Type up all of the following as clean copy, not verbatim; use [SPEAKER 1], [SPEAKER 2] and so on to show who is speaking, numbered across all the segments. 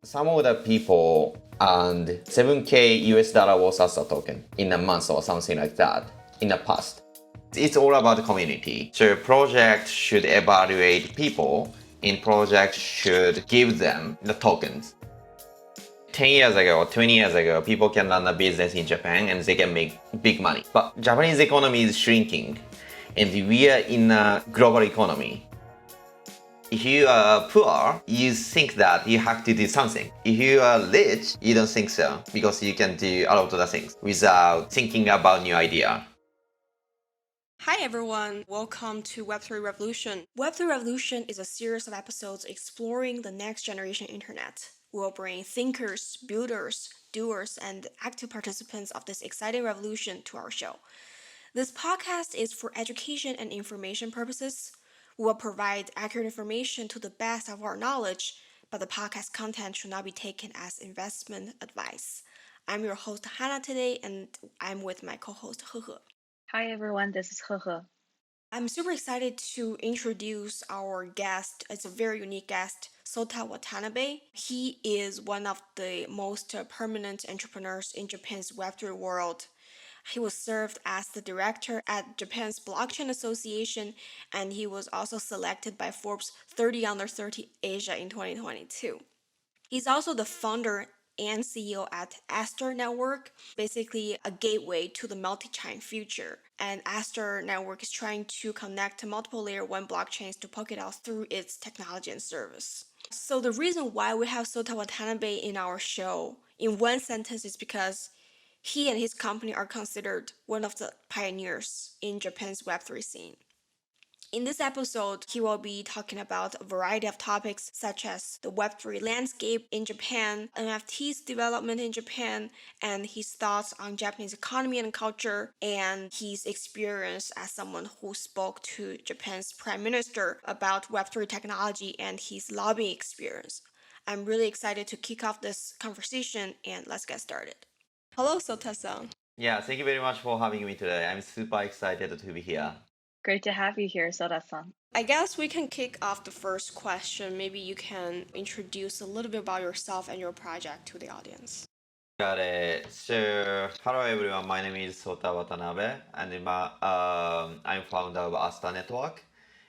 [SPEAKER 1] Some of the people earned 7K US dollar worth of Astar token in a month or something like that in the past. It's all about community. So project should evaluate people and project should give them the tokens. 10 years ago or 20 years ago, people can run a business in Japan and they can make big money. But Japanese economy is shrinking and we are in a global economy. If you are poor, you think that you have to do something. If you are rich, you don't think so because you can do a lot of the things without thinking about new idea.
[SPEAKER 2] Hi everyone, welcome to Web3 Revolution. Web3 Revolution is a series of episodes exploring the next generation internet. We'll bring thinkers, builders, doers, and active participants of this exciting revolution to our show. This podcast is for education and information purposes. We will provide accurate information to the best of our knowledge, but the podcast content should not be taken as investment advice. I'm your host Hannah today, and I'm with my co-host He.
[SPEAKER 3] Hi everyone, this is He.
[SPEAKER 2] I'm super excited to introduce our guest. It's a very unique guest, Sota Watanabe. He is one of the most permanent entrepreneurs in Japan's Web3 world. He was served as the director at Japan's Blockchain Association, and he was also selected by Forbes 30 Under 30 Asia in 2022. He's also the founder and CEO at Astar Network, basically a gateway to the multi-chain future. And Astar Network is trying to connect multiple layer 1 blockchains to Polkadot through its technology and service. So the reason why we have Sota Watanabe in our show in one sentence is because he and his company are considered one of the pioneers in Japan's Web3 scene. In this episode, he will be talking about a variety of topics such as the Web3 landscape in Japan, NFTs development in Japan, and his thoughts on Japanese economy and culture, and his experience as someone who spoke to Japan's Prime Minister about Web3 technology and his lobbying experience. I'm really excited to kick off this conversation, and let's get started. Hello, Sota-san.
[SPEAKER 1] Yeah, thank you very much for having me today. I'm super excited to be here.
[SPEAKER 3] Great to have you here, Sota-san.
[SPEAKER 2] I guess we can kick off the first question. Maybe you can introduce a little bit about yourself and your project to the audience.
[SPEAKER 1] Got it. So, hello everyone. My name is Sota Watanabe, and I'm founder of Astar Network.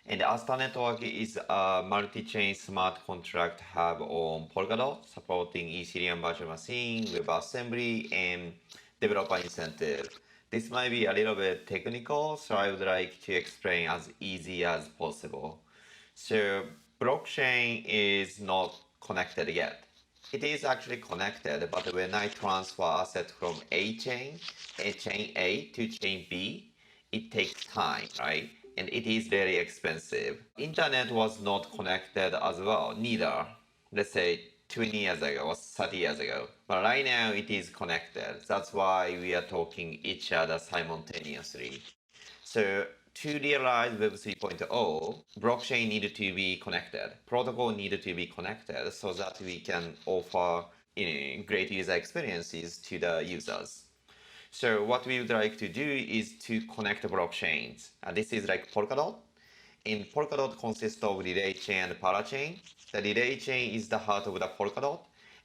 [SPEAKER 1] And Astar Network is a multi-chain smart contract hub on Polkadot, supporting Ethereum virtual machine, WebAssembly, and developer incentive. This might be a little bit technical, so I would like to explain as easy as possible. So, blockchain is not connected yet. It is actually connected, but when I transfer asset from chain A to chain B, it takes time, right? And it is very expensive. Internet was not connected as well, neither. Let's say 20 years ago or 30 years ago. But right now it is connected. That's why we are talking each other simultaneously. So to realize Web 3.0, blockchain needed to be connected, protocol needed to be connected so that we can offer great user experiences to the users. So what we would like to do is to connect blockchains. This is like Polkadot. And Polkadot consists of relay chain and parachain. The relay chain is the heart of the Polkadot,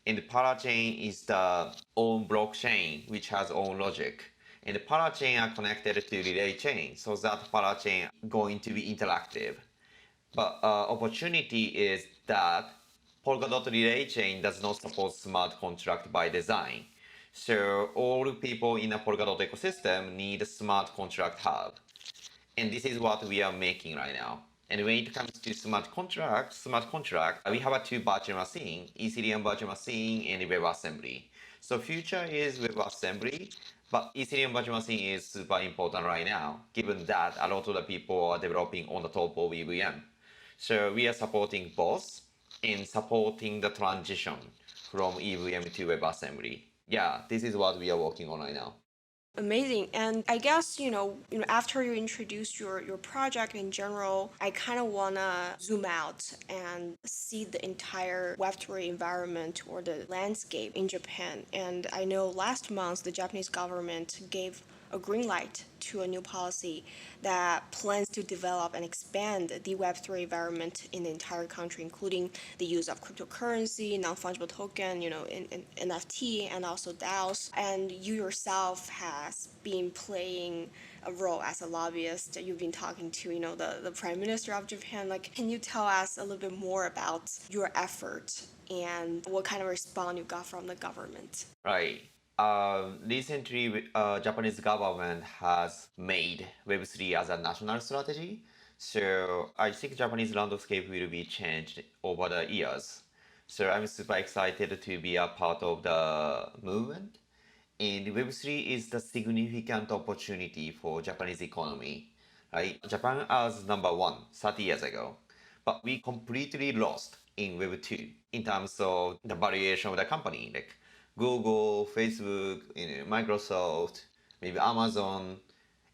[SPEAKER 1] and the parachain is the own blockchain which has own logic. And the parachain are connected to relay chain, so that parachain going to be interactive. But opportunity is that Polkadot relay chain does not support smart contract by design. So all people in a Polkadot ecosystem need a smart contract hub. And this is what we are making right now. And when it comes to smart contract, we have a two virtual machine, Ethereum virtual machine and WebAssembly. So future is WebAssembly, but Ethereum virtual machine is super important right now, given that a lot of the people are developing on the top of EVM. So we are supporting both and supporting the transition from EVM to WebAssembly. Yeah, this is what we are working on right now.
[SPEAKER 2] Amazing. And I guess, after you introduce your project in general, I kind of want to zoom out and see the entire Web3 environment or the landscape in Japan. And I know last month the Japanese government gave a green light to a new policy that plans to develop and expand the Web3 environment in the entire country, including the use of cryptocurrency, non-fungible token, in NFT, and also DAOs. And you yourself has been playing a role as a lobbyist. You've been talking to, the Prime Minister of Japan. Like, can you tell us a little bit more about your effort and what kind of response you got from the government?
[SPEAKER 1] Right. Recently, Japanese government has made Web3 as a national strategy. So I think Japanese landscape will be changed over the years. So I'm super excited to be a part of the movement. And Web3 is the significant opportunity for Japanese economy. Right? Japan was number one 30 years ago, but we completely lost in Web2 in terms of the valuation of the company. Like Google, Facebook, Microsoft, maybe Amazon,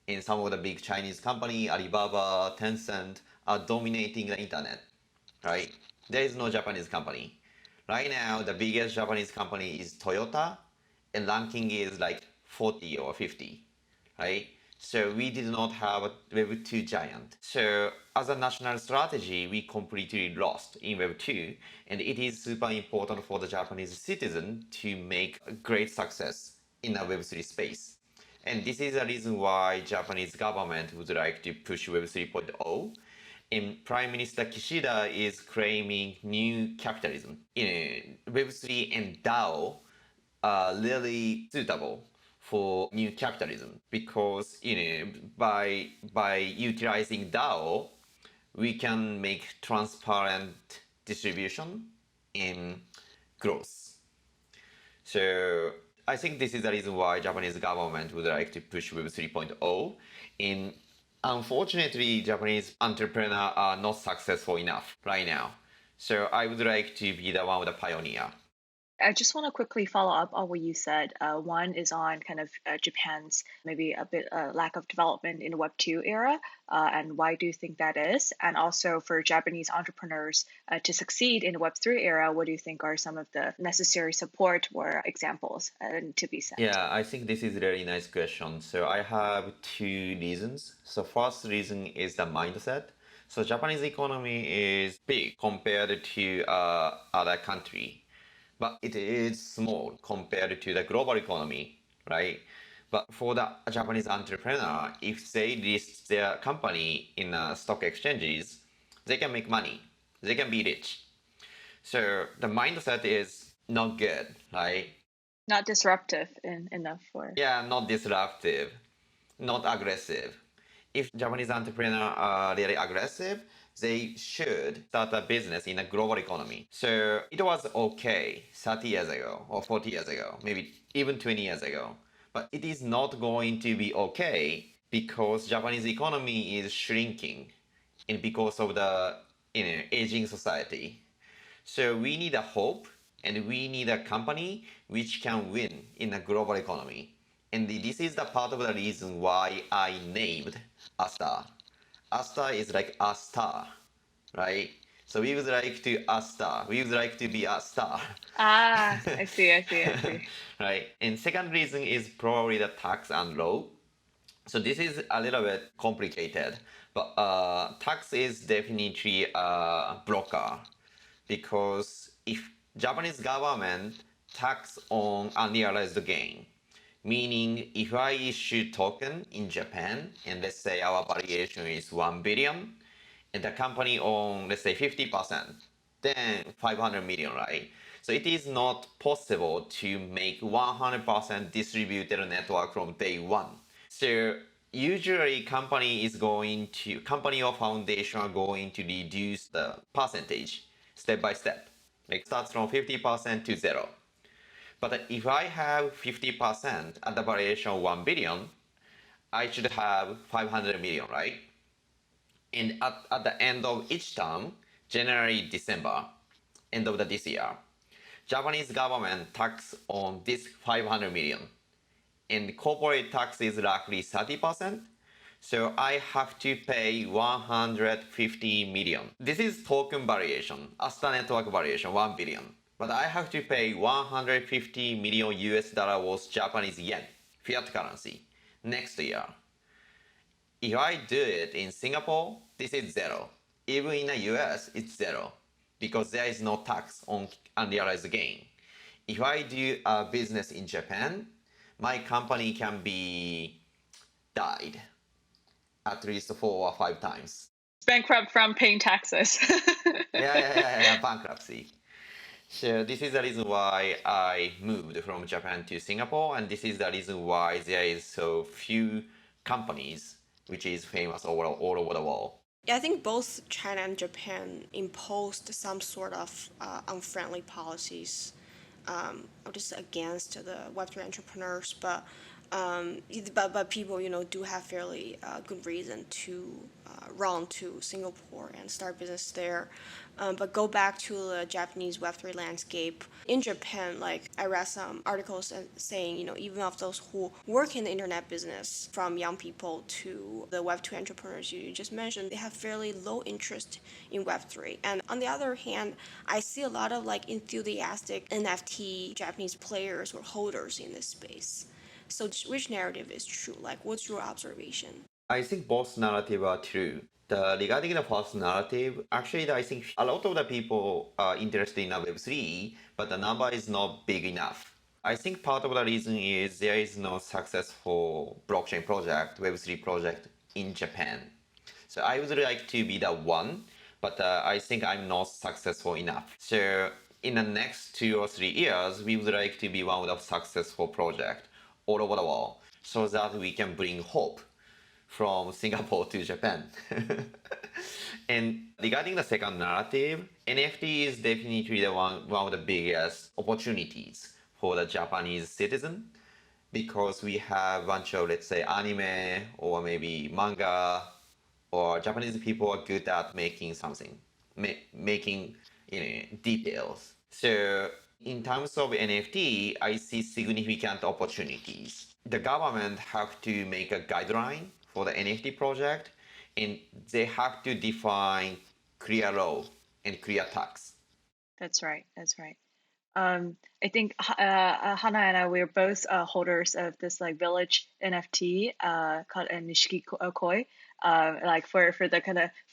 [SPEAKER 1] and some of the big Chinese company, Alibaba, Tencent, are dominating the internet, right? There is no Japanese company. Right now, the biggest Japanese company is Toyota, and ranking is like 40 or 50, right? So we did not have a Web2 giant. So as a national strategy, we completely lost in Web2, and it is super important for the Japanese citizen to make a great success in the Web3 space. And this is the reason why Japanese government would like to push Web 3.0. And Prime Minister Kishida is claiming new capitalism. Web3 and DAO are really suitable for new capitalism because by utilizing DAO, we can make transparent distribution and growth. So I think this is the reason why Japanese government would like to push Web 3.0. And unfortunately, Japanese entrepreneurs are not successful enough right now. So I would like to be the one of the pioneer.
[SPEAKER 3] I just want to quickly follow up on what you said. One is on kind of Japan's maybe a bit lack of development in the Web2 era, and why do you think that is? And also for Japanese entrepreneurs to succeed in the Web3 era, what do you think are some of the necessary support or examples to be set?
[SPEAKER 1] Yeah, I think this is a really nice question. So I have two reasons. So first reason is the mindset. So Japanese economy is big compared to other country, but it is small compared to the global economy, right? But for the Japanese entrepreneur, if they list their company in stock exchanges, they can make money. They can be rich. So the mindset is not good, right?
[SPEAKER 3] Not disruptive enough for.
[SPEAKER 1] Yeah, not disruptive, not aggressive. If Japanese entrepreneurs are really aggressive, they should start a business in a global economy. So it was okay 30 years ago or 40 years ago, maybe even 20 years ago. But it is not going to be okay because Japanese economy is shrinking and because of the aging society. So we need a hope and we need a company which can win in a global economy. And this is the part of the reason why I named Astar. Astar is like a star, right? So we would like to Astar. We would like to be a star.
[SPEAKER 3] Ah, I see.
[SPEAKER 1] Right. And second reason is probably the tax and law. So this is a little bit complicated, but tax is definitely a blocker because if Japanese government tax on unrealized gain, meaning if I issue token in Japan and let's say our valuation is 1 billion and the company owns let's say 50%, then 500 million, right? So it is not possible to make 100% distributed network from day one. So usually company or foundation are going to reduce the percentage step by step. Like starts from 50% to zero. But if I have 50% at the valuation of 1 billion, I should have 500 million, right? And at the end of each term, January, December, end of this year, Japanese government tax on this 500 million. And corporate tax is roughly 30%. So I have to pay 150 million. This is token valuation, Astar Network valuation, 1 billion. But I have to pay 150 million US dollar worth Japanese yen, fiat currency. next year. If I do it in Singapore, this is zero. Even in the US, it's zero because there is no tax on unrealized gain. If I do a business in Japan, my company can be died at least 4 or 5 times.
[SPEAKER 3] Bankrupt from paying taxes.
[SPEAKER 1] Bankruptcy. So this is the reason why I moved from Japan to Singapore, and this is the reason why there is so few companies which is famous all over the world.
[SPEAKER 2] Yeah, I think both China and Japan imposed some sort of unfriendly policies, just against the Web3 entrepreneurs, but people, do have fairly good reason to run to Singapore and start business there. But go back to the Japanese Web3 landscape. In Japan, like I read some articles saying, even of those who work in the internet business, from young people to the Web2 entrepreneurs you just mentioned, they have fairly low interest in Web3. And on the other hand, I see a lot of like enthusiastic NFT Japanese players or holders in this space. So which narrative is true? Like, what's your observation?
[SPEAKER 1] I think both narratives are true. Regarding the first narrative, actually, I think a lot of the people are interested in Web3, but the number is not big enough. I think part of the reason is there is no successful blockchain project, Web3 project in Japan. So I would like to be the one, but I think I'm not successful enough. So in the next 2 or 3 years, we would like to be one of the successful projects all over the world so that we can bring hope from Singapore to Japan. And regarding the second narrative, NFT is definitely one of the biggest opportunities for the Japanese citizen because we have a bunch of, let's say, anime or maybe manga, or Japanese people are good at making something, making details. So in terms of NFT, I see significant opportunities. The government have to make a guideline for the NFT project, and they have to define clear law and clear tax.
[SPEAKER 3] That's right. I think Hana and I, we're both holders of this like village NFT called Nishikigoi. Like for the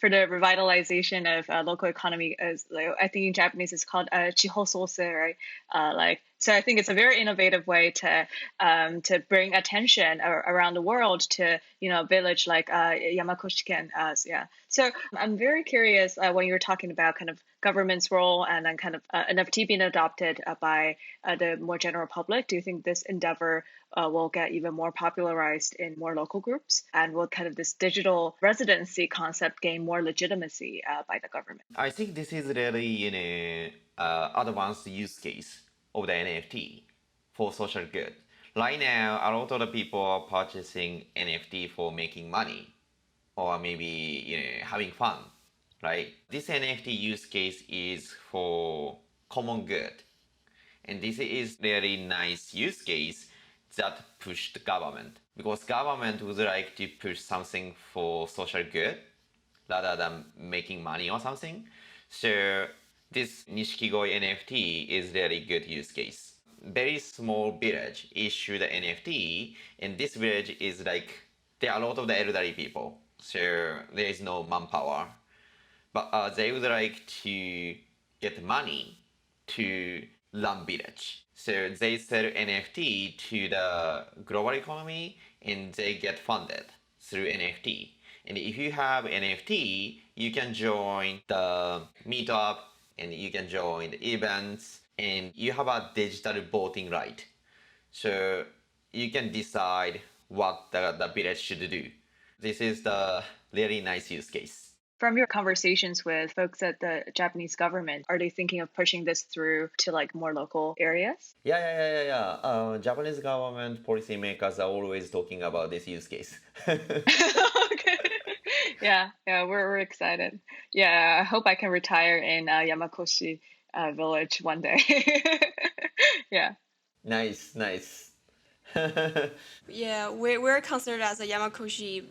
[SPEAKER 3] revitalization of local economy, as like, I think in Japanese it's called chihosose, right? So I think it's a very innovative way to bring attention around the world to a village like Yamakoshi-ken. So I'm very curious when you're talking about kind of government's role and then kind of NFT being adopted by the more general public. Do you think this endeavor will get even more popularized in more local groups, and will kind of this digital residency concept gain more legitimacy by the government?
[SPEAKER 1] I think this is really advanced use case of the NFT for social good. Right now, a lot of the people are purchasing NFT for making money or maybe having fun, right? This NFT use case is for common good. And this is really nice use case that pushed the government, because government would like to push something for social good rather than making money or something. So this Nishikigoi NFT is really good use case. Very small village issue the NFT, and this village is like, there are a lot of the elderly people, so there is no manpower. But they would like to get money to run village. So they sell NFT to the global economy and they get funded through NFT. And if you have NFT, you can join the meetup and you can join the events, and you have a digital voting right. So you can decide what the village should do. This is the really nice use case.
[SPEAKER 3] From your conversations with folks at the Japanese government, are they thinking of pushing this through to like more local areas?
[SPEAKER 1] Yeah. Japanese government policymakers are always talking about this use case.
[SPEAKER 3] Okay. Yeah, we're excited. Yeah, I hope I can retire in Yamakoshi village one day. Yeah.
[SPEAKER 1] Nice.
[SPEAKER 2] Yeah, we're considered as a Yamakoshi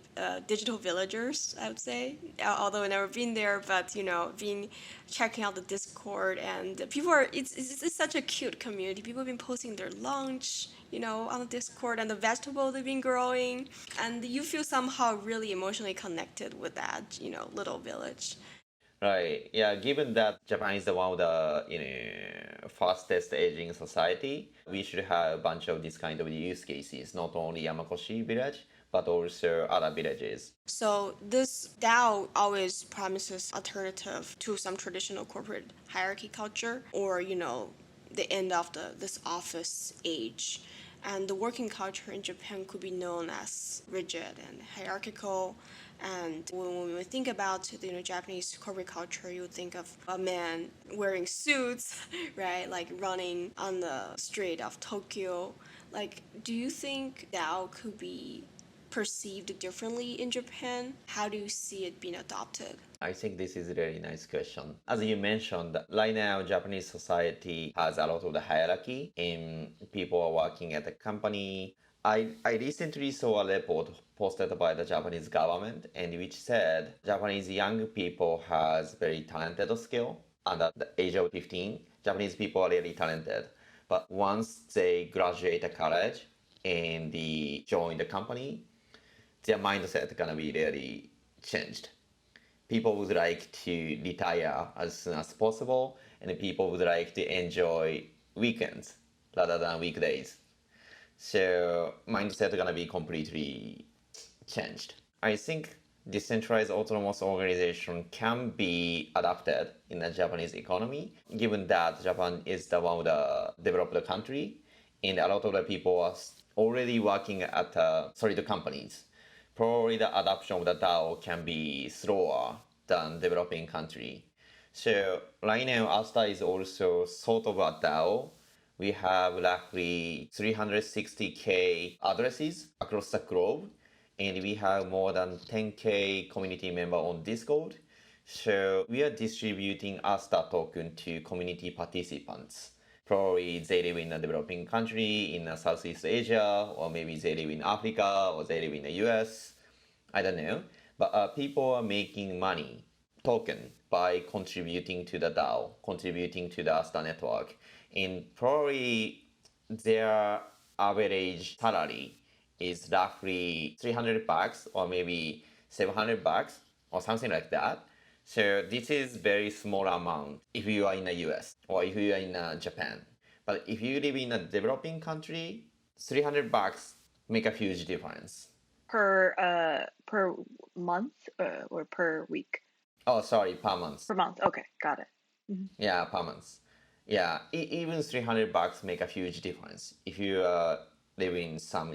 [SPEAKER 2] digital villagers, I would say. Although I've never been there, but been checking out the Discord and people are. It's such a cute community. People have been posting their lunch, on the Discord and the vegetables they've been growing, and you feel somehow really emotionally connected with that, little village.
[SPEAKER 1] Right. Yeah. Given that Japan is the one of the fastest aging society, we should have a bunch of this kind of use cases, not only Yamakoshi village, but also other villages.
[SPEAKER 2] So this DAO always promises alternative to some traditional corporate hierarchy culture, or the end of this office age. And the working culture in Japan could be known as rigid and hierarchical. And when we think about the Japanese corporate culture, you would think of a man wearing suits, right? Like running on the street of Tokyo. Like, do you think DAO could be perceived differently in Japan? How do you see it being adopted?
[SPEAKER 1] I think this is a very nice question. As you mentioned, right now Japanese society has a lot of the hierarchy and people are working at the company. I recently saw a report posted by the Japanese government and which said Japanese young people has very talented skill under the age of 15. Japanese people are really talented. But once they graduate college and they join the company, their mindset gonna be really changed. People would like to retire as soon as possible, and people would like to enjoy weekends rather than weekdays. So mindset gonna be completely changed. I think decentralized autonomous organization can be adapted in the Japanese economy, given that Japan is the one of the developed country, and a lot of the people are already working at solid companies. Probably the adoption of the DAO can be slower than developing country. So right now, Astar is also sort of a DAO. We have roughly 360K addresses across the globe, and we have more than 10K community members on Discord. So we are distributing Astar token to community participants. Probably they live in a developing country in Southeast Asia, or maybe they live in Africa, or they live in the US. I don't know. But people are making money, token, by contributing to the DAO, contributing to the Astar Network. And probably their average salary is roughly $300 or maybe $700 or something like that. So this is very small amount if you are in the US or if you are in Japan. But if you live in a developing country, $300 make a huge difference.
[SPEAKER 3] Per month or per week?
[SPEAKER 1] Oh, sorry, per month.
[SPEAKER 3] Per month. Okay, got it.
[SPEAKER 1] Yeah, per month. Yeah, even $300 make a huge difference if you live in some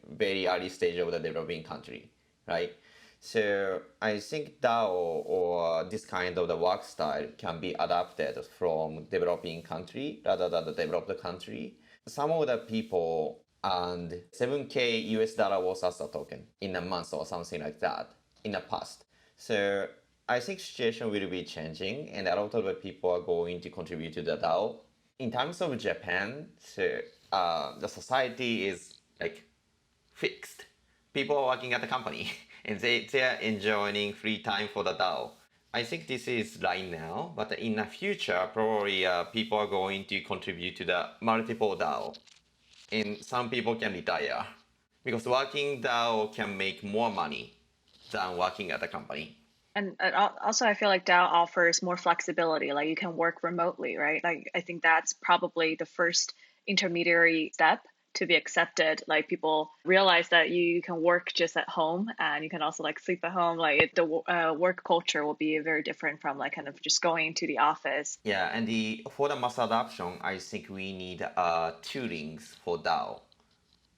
[SPEAKER 1] very early stage of the developing country, right? So I think DAO or this kind of the work style can be adapted from developing country rather than the developed country. Some of the people earned 7K US dollar worth as a token in a month or something like that in the past. So I think situation will be changing and a lot of the people are going to contribute to the DAO. In terms of Japan, so the society is like fixed. People are working at the company and they are enjoying free time for the DAO. I think this is right now, but in the future, probably people are going to contribute to the multiple DAO. And some people can retire because working DAO can make more money than working at a company.
[SPEAKER 3] And also, I feel like DAO offers more flexibility. Like you can work remotely, right? Like I think that's probably the first intermediary step to be accepted. Like people realize that you can work just at home and you can also like sleep at home. Like the work culture will be very different from like kind of just going to the office.
[SPEAKER 1] Yeah, and for the mass adoption, I think we need toolings for DAO,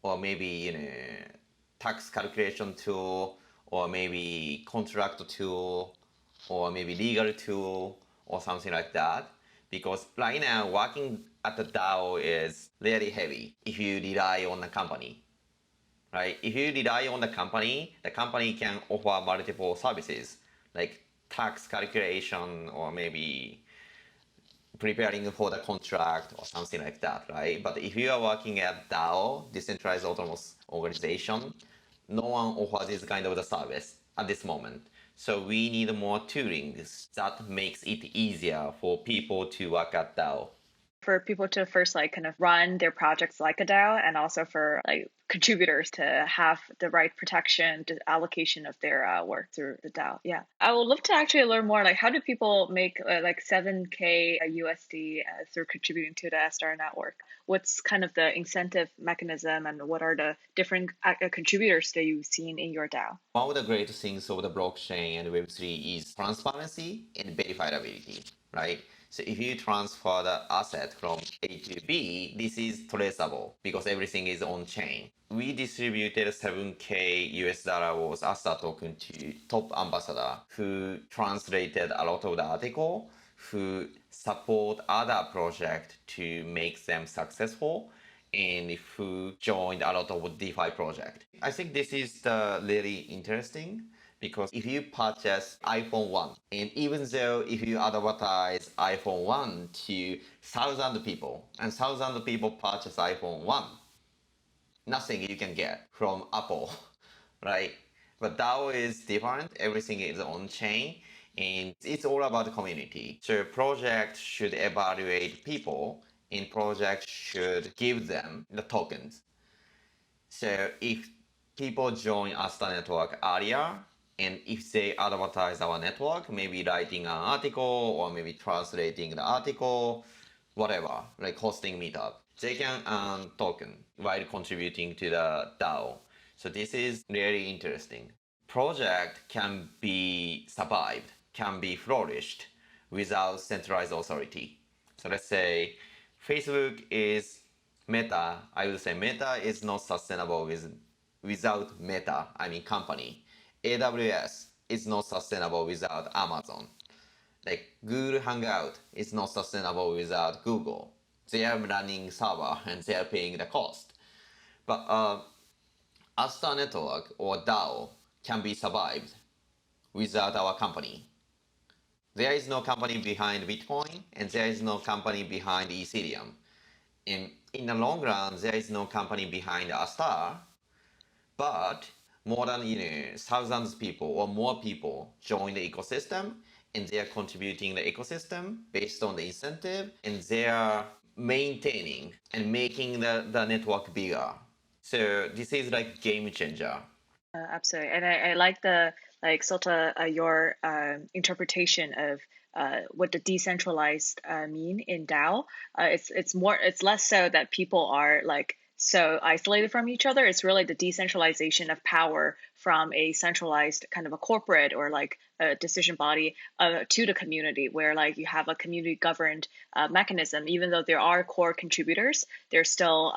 [SPEAKER 1] or maybe tax calculation tool, or maybe contract tool, or maybe legal tool, or something like that. Because right now, working at the DAO is really heavy if you rely on the company, right? If you rely on the company can offer multiple services like tax calculation or maybe preparing for the contract or something like that, right? But if you are working at DAO, decentralized autonomous organization, no one offers this kind of the service at this moment. So we need more toolings that makes it easier for people to work at DAO.
[SPEAKER 3] For people to first like kind of run their projects like a DAO, and also for like contributors to have the right protection, the allocation of their work through the DAO. Yeah, I would love to actually learn more. Like, how do people make like 7K USD through contributing to the Astar network? What's kind of the incentive mechanism, and what are the different contributors that you've seen in your DAO?
[SPEAKER 1] One of the great things of the blockchain and Web3 is transparency and verifiability, right? So if you transfer the asset from A to B, this is traceable because everything is on chain. We distributed 7K US dollar worth Astar token to top ambassador who translated a lot of the article, who support other projects to make them successful, and who joined a lot of DeFi project. I think this is really interesting because if you purchase iPhone 1, and even though if you advertise iPhone 1 to 1,000 people, and 1,000 people purchase iPhone 1, nothing you can get from Apple, right? But DAO is different, everything is on chain, and it's all about the community. So project should evaluate people, and project should give them the tokens. So if people join Astar Network earlier, and if they advertise our network, maybe writing an article or maybe translating the article, whatever, like hosting meetup, they can earn token while contributing to the DAO. So this is really interesting. Project can be survived, can be flourished without centralized authority. So let's say Facebook is Meta. I would say Meta is not sustainable without Meta, I mean company. AWS is not sustainable without Amazon. Like Google Hangout is not sustainable without Google. They are running server and they are paying the cost. But Astar Network or DAO can be survived without our company. There is no company behind Bitcoin and there is no company behind Ethereum. In the long run, there is no company behind Astar, but more than thousands of people or more people join the ecosystem, and they are contributing the ecosystem based on the incentive, and they are maintaining and making the network bigger. So this is like game changer.
[SPEAKER 3] Absolutely, and I like the Sota your interpretation of what the decentralized mean in DAO. It's less so that people are like so isolated from each other. It's really the decentralization of power from a centralized kind of a corporate or like a decision body to the community, where like you have a community governed mechanism. Even though there are core contributors, they're still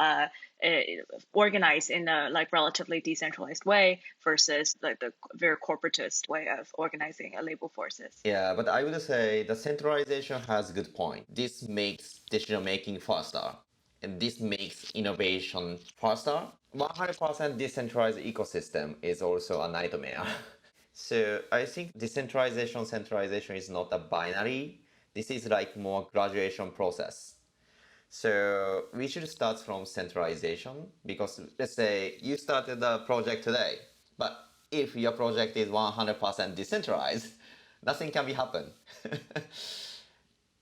[SPEAKER 3] organized in a like relatively decentralized way versus like the very corporatist way of organizing labor forces.
[SPEAKER 1] Yeah, but I would say the centralization has a good point. This makes decision making faster, and this makes innovation faster. 100% decentralized ecosystem is also a nightmare. So I think decentralization, centralization is not a binary. This is like more graduation process. So we should start from centralization because let's say you started the project today, but if your project is 100% decentralized, nothing can be happen.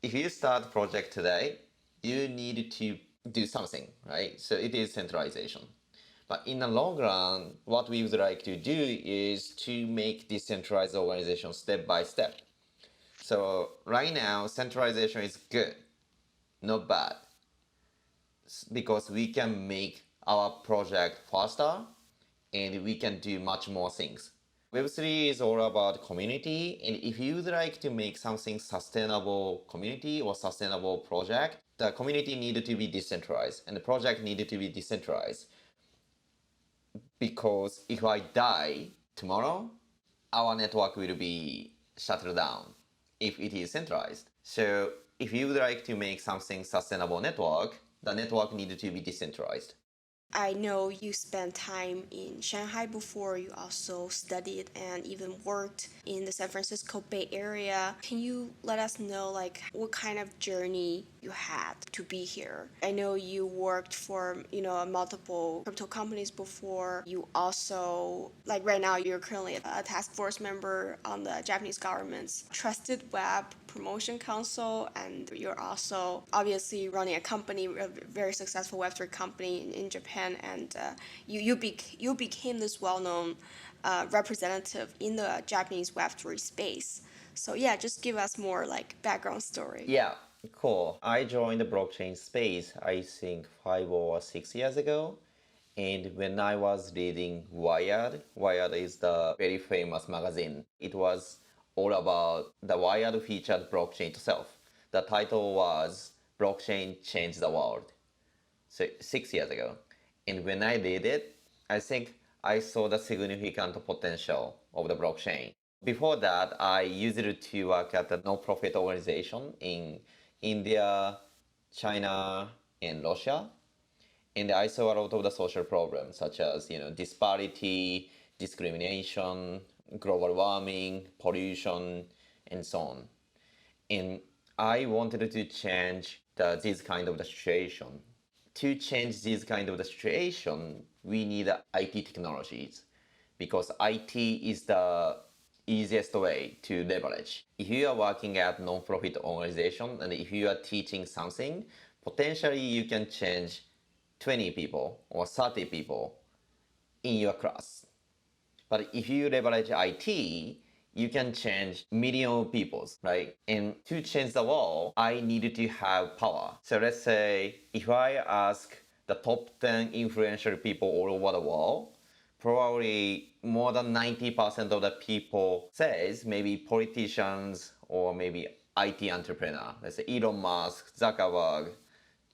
[SPEAKER 1] If you start project today, you need to do something, right? So it is centralization. But in the long run, what we would like to do is to make decentralized organization step by step. So right now, centralization is good, not bad, because we can make our project faster and we can do much more things. Web3 is all about community, and if you would like to make something sustainable community or sustainable project, the community needed to be decentralized and the project needed to be decentralized. Because if I die tomorrow, our network will be shut down if it is centralized. So if you would like to make something sustainable network, the network needed to be decentralized.
[SPEAKER 2] I know you spent time in Shanghai before. You also studied and even worked in the San Francisco Bay Area. Can you let us know like what kind of journey you had to be here? I know you worked for, multiple crypto companies before. You also like right now you're currently a task force member on the Japanese government's Trusted Web Promotion Council, and you're also obviously running a company, a very successful Web3 company in Japan, and you became this well-known representative in the Japanese Web3 space. So yeah, just give us more like background story.
[SPEAKER 1] Yeah, cool. I joined the blockchain space, I think 5 or 6 years ago. And when I was reading Wired is the very famous magazine. It was all about the Wired featured blockchain itself. The title was Blockchain Changed the World. So 6 years ago. And when I read it, I think I saw the significant potential of the blockchain. Before that, I used to work at a non-profit organization in India, China, and Russia. And I saw a lot of the social problems such as disparity, discrimination, global warming, pollution, and so on. And I wanted to change this kind of the situation. To change this kind of the situation, we need IT technologies because IT is the easiest way to leverage. If you are working at non-profit organization and if you are teaching something, potentially you can change 20 people or 30 people in your class. But if you leverage IT, you can change million of people, right? And to change the world, I needed to have power. So let's say if I ask the top 10 influential people all over the world, probably more than 90% of the people says maybe politicians or maybe IT entrepreneur. Let's say Elon Musk, Zuckerberg,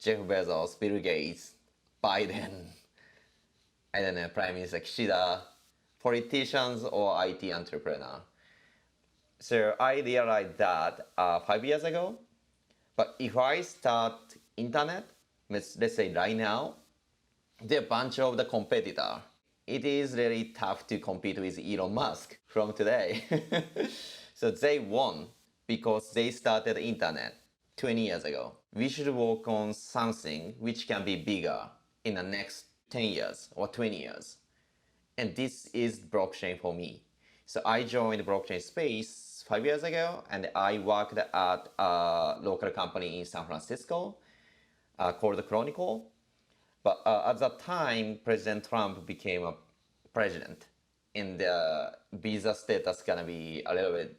[SPEAKER 1] Jeff Bezos, Bill Gates, Biden, I don't know, Prime Minister Kishida, politicians or IT entrepreneur. So I realized that 5 years ago. But if I start internet, let's say right now, there are a bunch of the competitor. It is really tough to compete with Elon Musk from today. So they won because they started internet 20 years ago. We should work on something which can be bigger in the next 10 years or 20 years. And this is blockchain for me. So I joined the blockchain space 5 years ago, and I worked at a local company in San Francisco called Chronicle. But at that time, President Trump became a president, and the visa status gonna be a little bit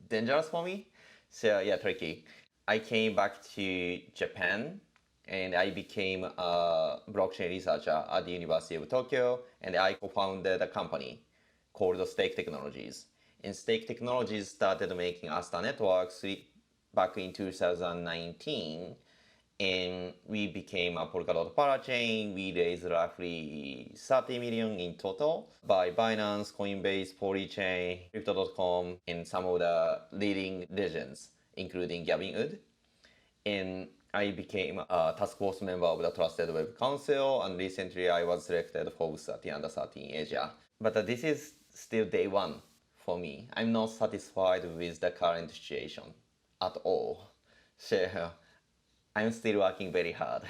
[SPEAKER 1] dangerous for me. So yeah, tricky. I came back to Japan and I became a blockchain researcher at the University of Tokyo, and I co-founded a company called Stake Technologies. And Stake Technologies started making Astar Network back in 2019, and we became a Polkadot parachain. We raised roughly 30 million in total by Binance, Coinbase, Polychain, Crypto.com, and some of the leading legends, including Gavin Wood. And I became a task force member of the Trusted Web Council, and recently I was selected Forbes 30 under 30 in Asia. But this is still day one for me. I'm not satisfied with the current situation at all. So I'm still working very hard.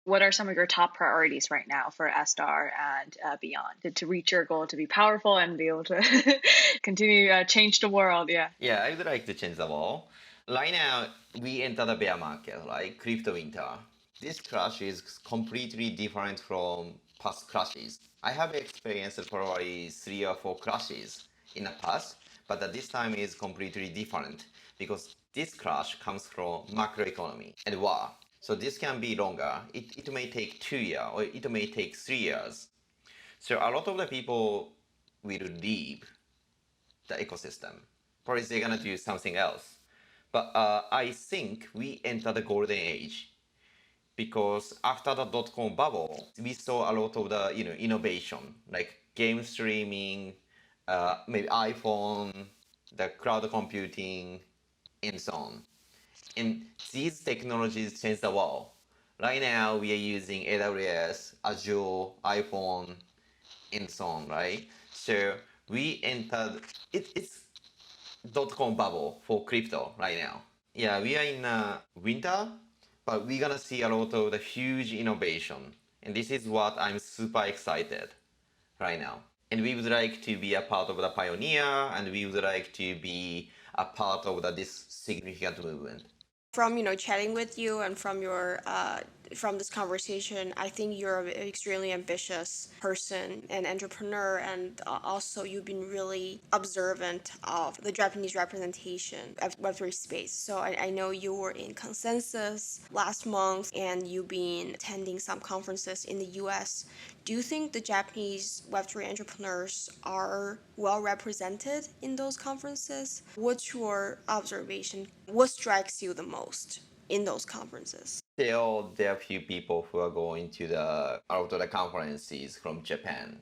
[SPEAKER 3] What are some of your top priorities right now for Astar and beyond to reach your goal to be powerful and be able to continue change the world? Yeah.
[SPEAKER 1] Yeah, I would like to change the world. Right now, we enter the bear market, like crypto winter. This crash is completely different from past crashes. I have experienced probably 3 or 4 crashes in the past, but this time is completely different because this crash comes from macroeconomy and war. So this can be longer. It may take 2 years or it may take 3 years. So a lot of the people will leave the ecosystem. Probably they're gonna do something else. But I think we enter the golden age because after the dot-com bubble, we saw a lot of the innovation like game streaming, maybe iPhone, the cloud computing, and so on. And these technologies change the world. Right now, we are using AWS, Azure, iPhone, and so on, right? So we entered, it's .com bubble for crypto right now. Yeah, we are in winter, but we're gonna see a lot of the huge innovation. And this is what I'm super excited right now. And we would like to be a part of the pioneer, and we would like to be a part of this significant movement.
[SPEAKER 2] From chatting with you and from this conversation, I think you're an extremely ambitious person and entrepreneur, and also you've been really observant of the Japanese representation of Web3 space. So I know you were in Consensus last month, and you've been attending some conferences in the US. Do you think the Japanese Web3 entrepreneurs are well represented in those conferences? What's your observation? What strikes you the most in those conferences?
[SPEAKER 1] Still, there are few people who are going to out of the conferences from Japan.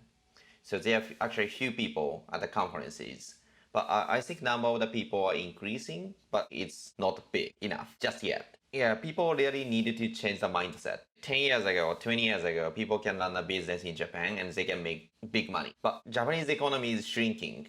[SPEAKER 1] So there are actually few people at the conferences. But I think number of the people are increasing, but it's not big enough just yet. Yeah, people really needed to change the mindset. 10 years ago, 20 years ago, people can run a business in Japan and they can make big money. But Japanese economy is shrinking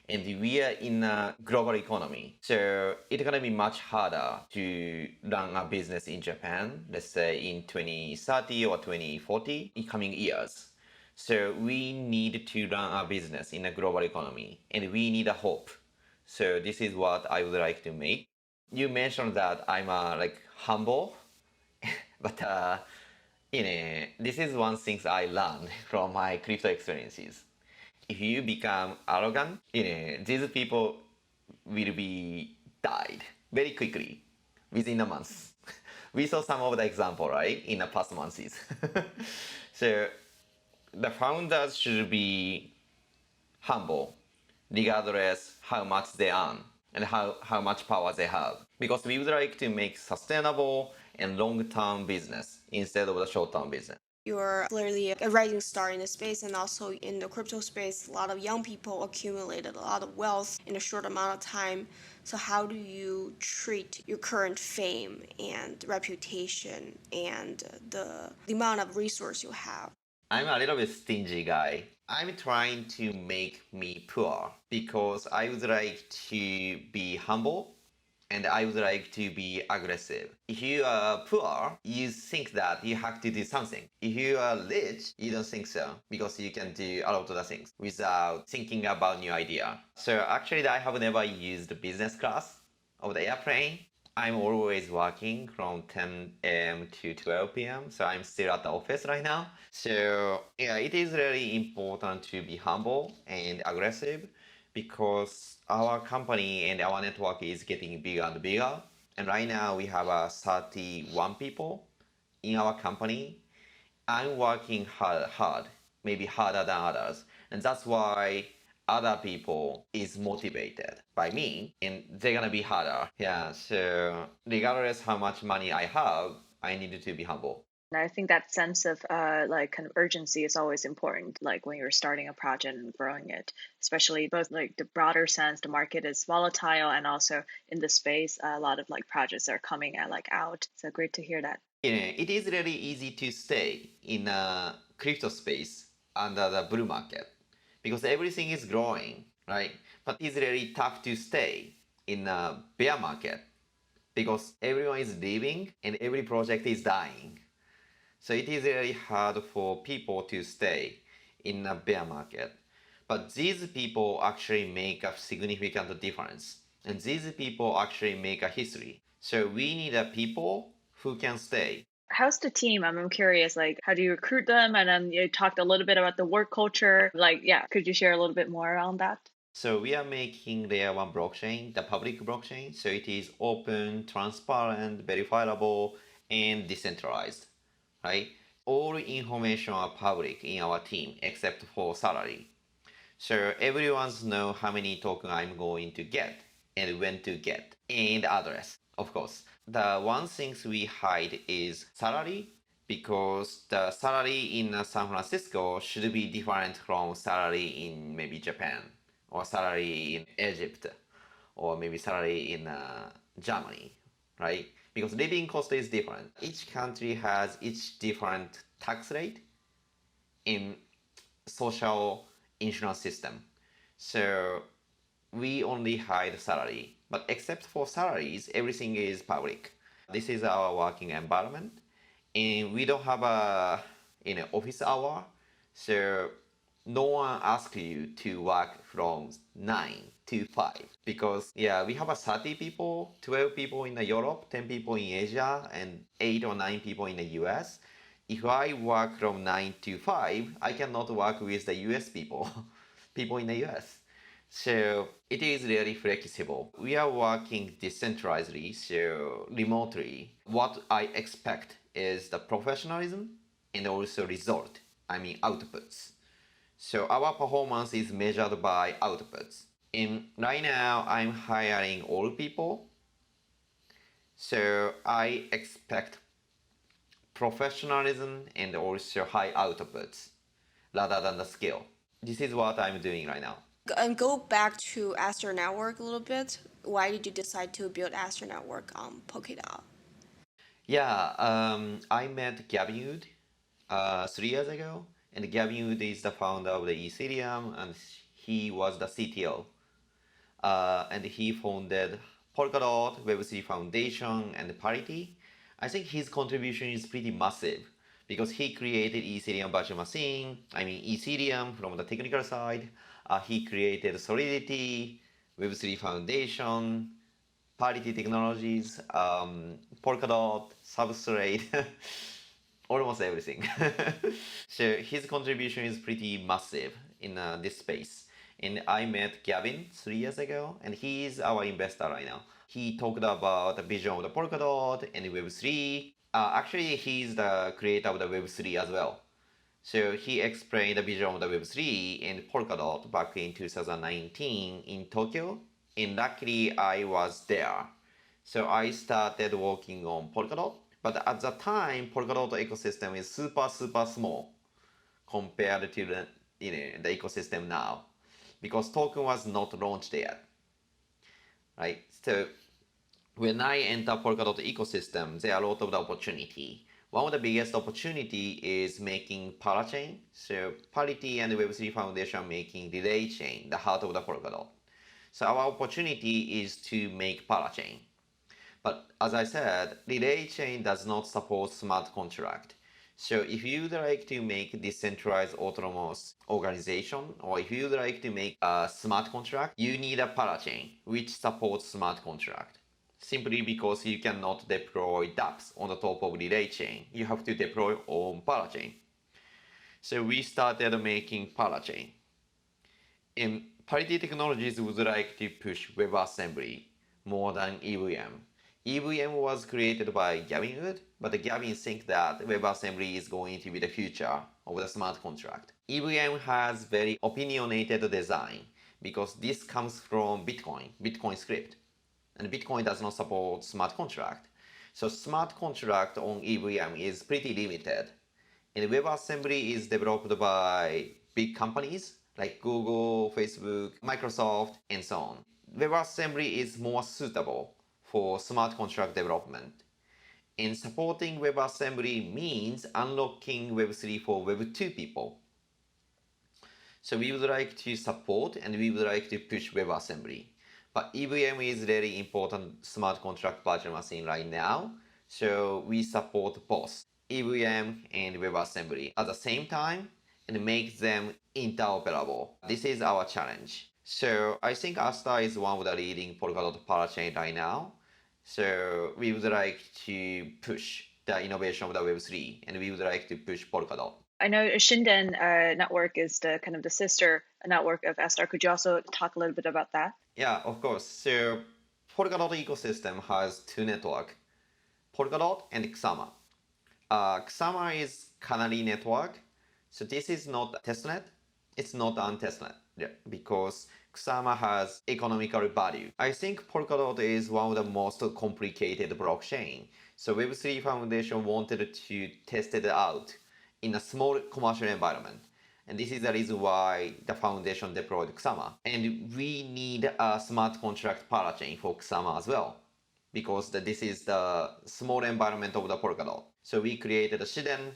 [SPEAKER 1] and we are in a global economy. So it's gonna be much harder to run a business in Japan, let's say in 2030 or 2040, in coming years. So we need to run our business in a global economy and we need a hope. So this is what I would like to make. You mentioned that I'm like humble, but this is one thing I learned from my crypto experiences. If you become arrogant, these people will be died very quickly within a month. We saw some of the example, right, in the past months. So the founders should be humble, regardless how much they earn and how much power they have. Because we would like to make sustainable and long-term business instead of the short-term business.
[SPEAKER 2] You're clearly a rising star in the space, and also in the crypto space, a lot of young people accumulated a lot of wealth in a short amount of time. So how do you treat your current fame and reputation and the amount of resource you have?
[SPEAKER 1] I'm a little bit stingy guy. I'm trying to make me poor because I would like to be humble and I would like to be aggressive. If you are poor, you think that you have to do something. If you are rich, you don't think so because you can do a lot of the things without thinking about new idea. So actually, I have never used business class of the airplane. I'm always working from 10 a.m. to 12 p.m. So I'm still at the office right now. So yeah, it is really important to be humble and aggressive because our company and our network is getting bigger and bigger. And right now we have 31 people in our company. I'm working hard, maybe harder than others. And that's why other people is motivated by me and they're gonna be harder. Yeah, so regardless how much money I have, I needed to be humble.
[SPEAKER 3] And I think that sense of like kind of urgency is always important, like when you're starting a project and growing it, especially both like the broader sense, the market is volatile, and also in the space, a lot of like projects are coming out. So great to hear that.
[SPEAKER 1] It is really easy to stay in a crypto space under the bull market because everything is growing, right? But it's really tough to stay in a bear market because everyone is leaving and every project is dying. So it is really hard for people to stay in a bear market. But these people actually make a significant difference. And these people actually make a history. So we need a people who can stay.
[SPEAKER 3] How's the team? I'm curious, like, how do you recruit them? And then you talked a little bit about the work culture. Like, yeah, could you share a little bit more around that?
[SPEAKER 1] So we are making layer one blockchain, the public blockchain. So it is open, transparent, verifiable, and decentralized, right? All information are public in our team except for salary. So everyone's know how many token I'm going to get and when to get and address, of course. The one things we hide is salary because the salary in San Francisco should be different from salary in maybe Japan or salary in Egypt or maybe salary in Germany, right? because living cost is different. Each country has each different tax rate in social insurance system. So we only hide salary, but except for salaries, everything is public. This is our working environment, and we don't have a office hour, so no one asks you to work from 9 to 5 because we have a 30 people, 12 people in Europe, 10 people in Asia, and 8 or 9 people in the US. If I work from 9 to 5, I cannot work with the US people, people in the US. So it is really flexible. We are working decentralizedly, so remotely. What I expect is the professionalism and also result, outputs. So our performance is measured by outputs. And right now, I'm hiring all people. So I expect professionalism and also high outputs rather than the skill. This is what I'm doing right now.
[SPEAKER 2] And go back to Astar Network a little bit. Why did you decide to build Astar Network on Polkadot?
[SPEAKER 1] I met Gavin Wood 3 years ago, and Gavin Wood is the founder of the Ethereum, and he was the CTO. And he founded Polkadot, Web3 Foundation, and Parity. I think his contribution is pretty massive because he created Ethereum virtual machine, Ethereum from the technical side. He created Solidity, Web3 Foundation, Parity Technologies, Polkadot, Substrate, almost everything. So his contribution is pretty massive in this space. And I met Gavin 3 years ago, and he is our investor right now. He talked about the vision of the Polkadot and Web3. Actually, he's the creator of the Web3 as well. So he explained the vision of the Web3 and Polkadot back in 2019 in Tokyo. And luckily, I was there. So I started working on Polkadot. But at the time, Polkadot ecosystem is super small compared to the ecosystem now, because token was not launched yet, right? So when I enter Polkadot ecosystem, there are a lot of the opportunity. One of the biggest opportunity is making parachain. So Parity and Web3 Foundation are making relay chain, the heart of the Polkadot. So our opportunity is to make parachain. But as I said, relay chain does not support smart contract. So if you'd like to make decentralized autonomous organization, or if you'd like to make a smart contract, you need a parachain which supports smart contract. Simply because you cannot deploy dApps on the top of relay chain. You have to deploy on parachain. So we started making parachain. And Parity Technologies would like to push WebAssembly more than EVM. EVM was created by Gavin Wood, but Gavin thinks that WebAssembly is going to be the future of the smart contract. EVM has very opinionated design because this comes from Bitcoin script. And Bitcoin does not support smart contract. So smart contract on EVM is pretty limited. And WebAssembly is developed by big companies like Google, Facebook, Microsoft, and so on. WebAssembly is more suitable for smart contract development. And supporting WebAssembly means unlocking Web3 for Web2 people. So we would like to support and we would like to push WebAssembly. But EVM is very important smart contract virtual machine right now. So we support both EVM and WebAssembly at the same time and make them interoperable. This is our challenge. So I think Astar is one of the leading Polkadot parachain right now. So we would like to push the innovation of the Web3 and we would like to push Polkadot.
[SPEAKER 3] I know Shinden network is the kind of the sister network of Astar. Could you also talk a little bit about that?
[SPEAKER 1] Yeah, of course. So Polkadot ecosystem has two networks, Polkadot and Kusama. Kusama is Canary network. So this is not testnet. It's not untestnet because Kusama has economical value. I think Polkadot is one of the most complicated blockchain. So Web3 Foundation wanted to test it out in a small commercial environment. And this is the reason why the foundation deployed Kusama. And we need a smart contract parachain for Kusama as well. because this is the small environment of the Polkadot. So we created a Shiden,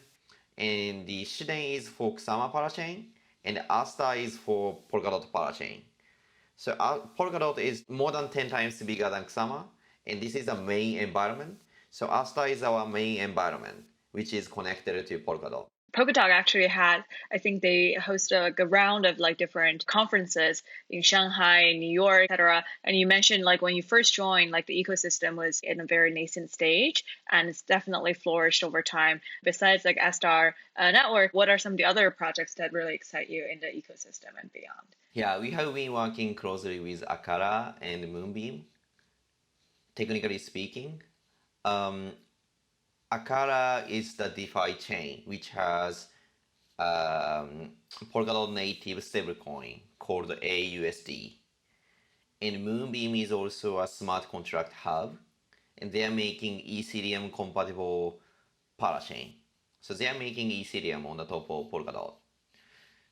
[SPEAKER 1] and the Shiden is for Kusama parachain, and Astar is for Polkadot parachain. So Polkadot is more than 10 times bigger than Kusama, and this is the main environment. So Astar is our main environment, which is connected to Polkadot.
[SPEAKER 3] Polkadot actually had, I think they hosted a round of different conferences in Shanghai, New York, etc. And you mentioned when you first joined, the ecosystem was in a very nascent stage, and it's definitely flourished over time. Besides Astar Network, what are some of the other projects that really excite you in the ecosystem and beyond?
[SPEAKER 1] Yeah, we have been working closely with Akara and Moonbeam, technically speaking. Akara is the DeFi chain which has Polkadot native stablecoin called AUSD. And Moonbeam is also a smart contract hub, and they are making Ethereum compatible parachain. So they are making Ethereum on the top of Polkadot.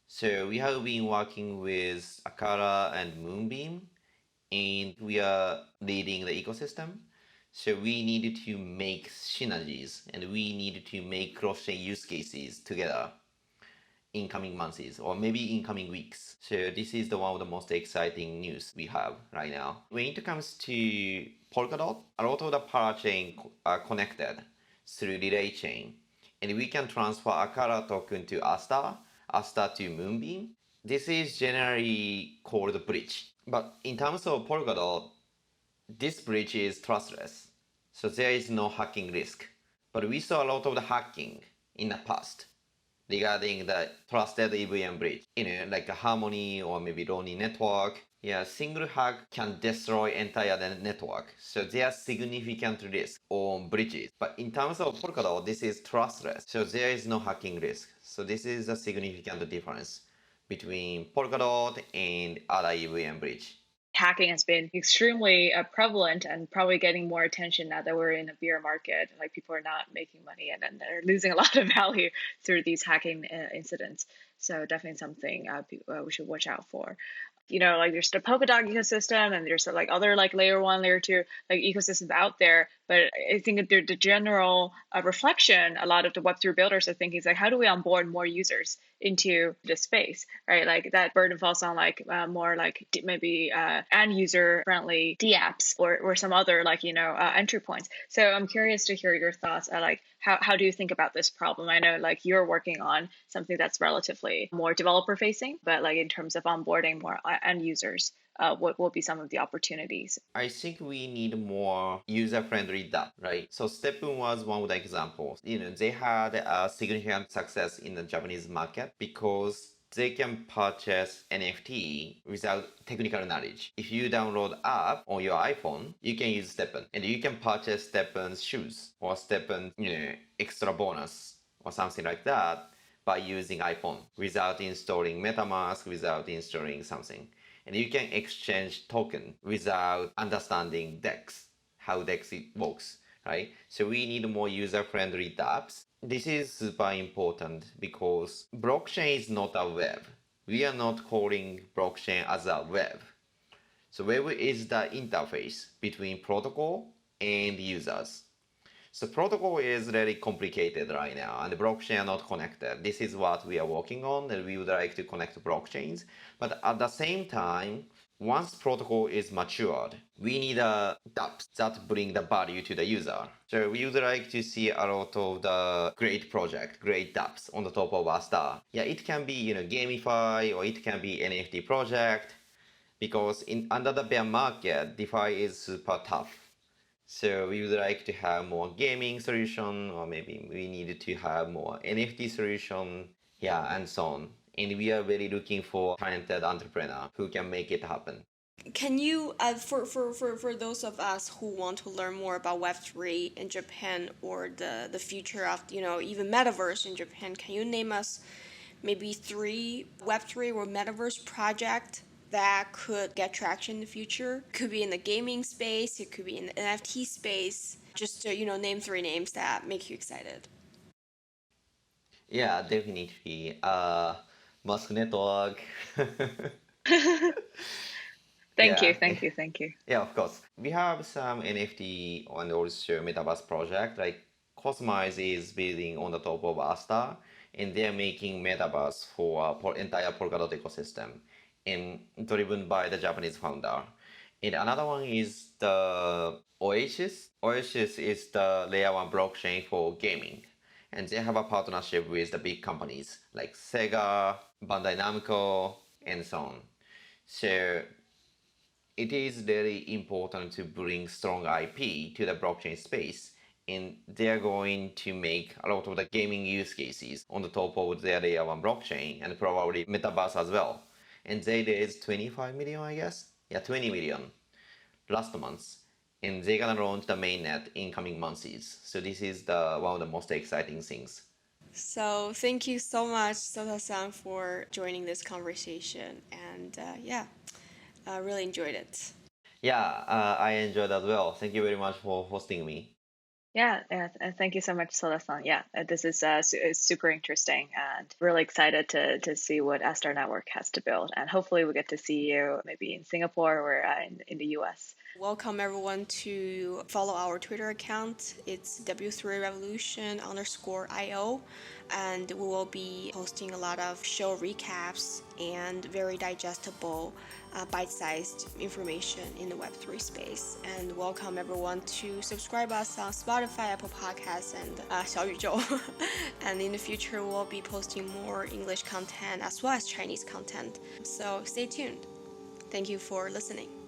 [SPEAKER 1] So we have been working with Akara and Moonbeam, and we are leading the ecosystem. So we needed to make synergies, and we needed to make cross-chain use cases together in coming months or maybe in coming weeks. So this is one of the most exciting news we have right now. When it comes to Polkadot, a lot of the parachain are connected through relay chain, and we can transfer Akara token to Astar, Astar to Moonbeam. This is generally called a bridge. But in terms of Polkadot, this bridge is trustless, so there is no hacking risk. But we saw a lot of the hacking in the past regarding the trusted EVM bridge, like a Harmony or maybe Ronin network. Yeah, single hack can destroy entire network, so there are significant risks on bridges. But in terms of Polkadot, this is trustless, so there is no hacking risk. So this is a significant difference between Polkadot and other EVM bridge.
[SPEAKER 3] Hacking has been extremely prevalent and probably getting more attention now that we're in a bear market. People are not making money and they're losing a lot of value through these hacking incidents. So definitely something we should watch out for. There's the Polkadot ecosystem, and there's other layer 1, layer 2 ecosystems out there. But I think that the general reflection, a lot of the Web3 builders are thinking is how do we onboard more users into the space, right? That burden falls on more maybe end user friendly dApps or some other entry points. So I'm curious to hear your thoughts. How do you think about this problem? I know you're working on something that's relatively more developer facing, but in terms of onboarding more end users, what will be some of the opportunities?
[SPEAKER 1] I think we need more user-friendly DApp, right? So Stepn was one of the examples. They had a significant success in the Japanese market because they can purchase NFT without technical knowledge. If you download app on your iPhone, you can use Stepn, and you can purchase Stepn's shoes or Stepn, extra bonus or something like that by using iPhone without installing MetaMask, without installing something. And you can exchange token without understanding DEX, how DEX works, right? So we need more user-friendly dApps. This is super important because blockchain is not a web. We are not calling blockchain as a web. So web is the interface between protocol and users. So protocol is really complicated right now, and the blockchain are not connected. This is what we are working on, and we would like to connect blockchains. But at the same time, once protocol is matured, we need a dApps that bring the value to the user. So we would like to see a lot of the great dApps on the top of Astar. Yeah, it can be gamify, or it can be NFT project, because under the bear market, DeFi is super tough. So we would like to have more gaming solution, or maybe we needed to have more NFT solution, and so on. And we are really looking for talented entrepreneur who can make it happen.
[SPEAKER 2] Can you, for those of us who want to learn more about Web3 in Japan or the future of, even metaverse in Japan, can you name us maybe 3 Web3 or metaverse project that could get traction in the future? Could be in the gaming space, it could be in the NFT space. Just to, name 3 names that make you excited.
[SPEAKER 1] Yeah, definitely. Mask Network.
[SPEAKER 3] Thank
[SPEAKER 1] Yeah.
[SPEAKER 3] you, thank you, thank you.
[SPEAKER 1] Yeah, of course. We have some NFT and also metaverse project. Like Cosmize is building on the top of Astar, and they're making metaverse for entire Polkadot ecosystem, and driven by the Japanese founder. And another one is the Oasis. Oasis is the layer one blockchain for gaming, and they have a partnership with the big companies like Sega, Bandai Namco, and so on. So it is really important to bring strong IP to the blockchain space, and they're going to make a lot of the gaming use cases on the top of their layer one blockchain and probably metaverse as well. And they raised 25 million, I guess. Yeah, 20 million last month. And they're gonna launch the mainnet in coming months. So this is the one of the most exciting things.
[SPEAKER 2] So thank you so much, Sota-san, for joining this conversation. And I really enjoyed it.
[SPEAKER 1] Yeah, I enjoyed as well. Thank you very much for hosting me.
[SPEAKER 3] Yeah, and thank you so much, Soda-san. Yeah, this is super interesting and really excited to see what Astar Network has to build. And hopefully we get to see you maybe in Singapore or in the US.
[SPEAKER 2] Welcome everyone to follow our Twitter account. It's W3Revolution_IO, and we will be posting a lot of show recaps and very digestible, bite-sized information in the Web3 space. And welcome everyone to subscribe us on Spotify, Apple Podcasts, and 小宇宙. And in the future, we'll be posting more English content as well as Chinese content. So stay tuned. Thank you for listening.